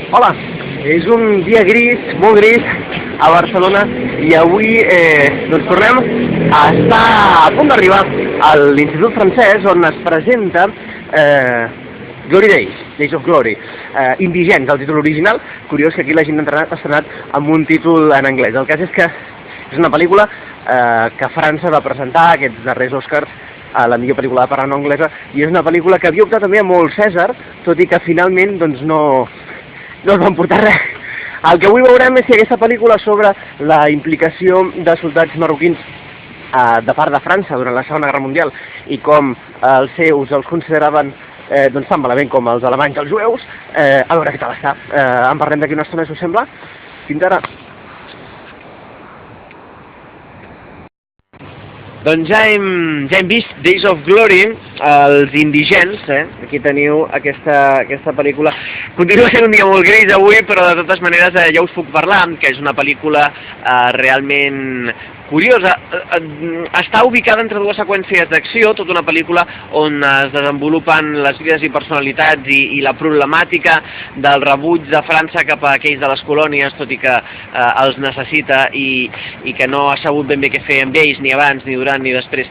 Hola, és un dia gris, molt gris, a Barcelona, i avui doncs tornem a estar a punt d'arribar a l'Institut Francès on es presenta Glory Days, Days of Glory, Indigents, el títol original. Curiós que aquí la gent ha estrenat amb un títol en anglès. El cas és que és una pel·lícula que França va presentar aquests darrers Oscars a la millor pel·lícula de parla no anglesa, i és una pel·lícula que havia optat també a molt Cèsar, tot i que finalment doncs, no es van portar res. El que avui veurem és si aquesta pel·lícula sobre la implicació de soldats marroquins de part de França durant la Segona Guerra Mundial i com els seus els consideraven doncs, tan malament com els alemanys els jueus, a veure què tal està. En parlem d'aquí una estona, si us sembla. Fins ara. Doncs ja hem vist Days of Glory, els Indigents, aquí teniu aquesta pel·lícula. Continua sent un dia molt gris avui, però de totes maneres ja us puc parlar, que és una pel·lícula realment curiosa. Està ubicada entre dues seqüències d'acció, tota una pel·lícula on es desenvolupen les vides i personalitats i la problemàtica del rebuig de França cap a aquells de les colònies, tot i que els necessita i que no ha sabut ben bé què fer amb ells, ni abans, ni durant, ni després.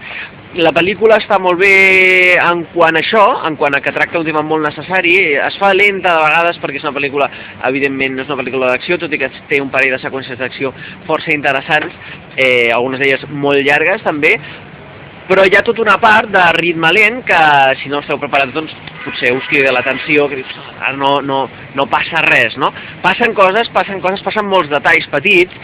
La pel·lícula està molt bé en quant a això, en quant a que tracta un tema molt necessari. Es fa lenta de vegades perquè és una pel·lícula, evidentment, no és una pel·lícula d'acció, tot i que té un parell de seqüències d'acció força interessants, algunes d'elles molt llargues també, però hi ha tota una part de ritme lent que, si no esteu preparats, doncs potser us crida l'atenció, que dius, no passa res, no? Passen coses, passen molts detalls petits,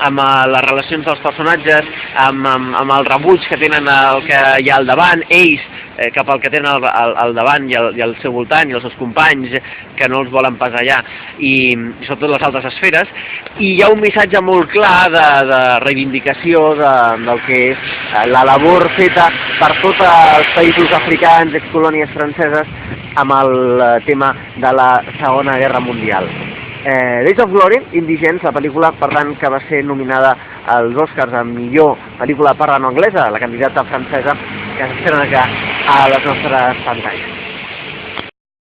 amb les relacions dels personatges, amb el rebuig que tenen el que hi ha al davant, ells cap al que tenen al davant i al seu voltant, i els seus companys, que no els volen pas allà, i sobretot les altres esferes, i hi ha un missatge molt clar de reivindicació del que és la labor feta per tots els països africans, excolònies franceses, amb el tema de la Segona Guerra Mundial. Days of Glory, Indigents, la pel·lícula, per tant, que va ser nominada als Oscars a millor pel·lícula de parla no anglesa, la candidata francesa, que s'estrena ja a les nostres pantalles.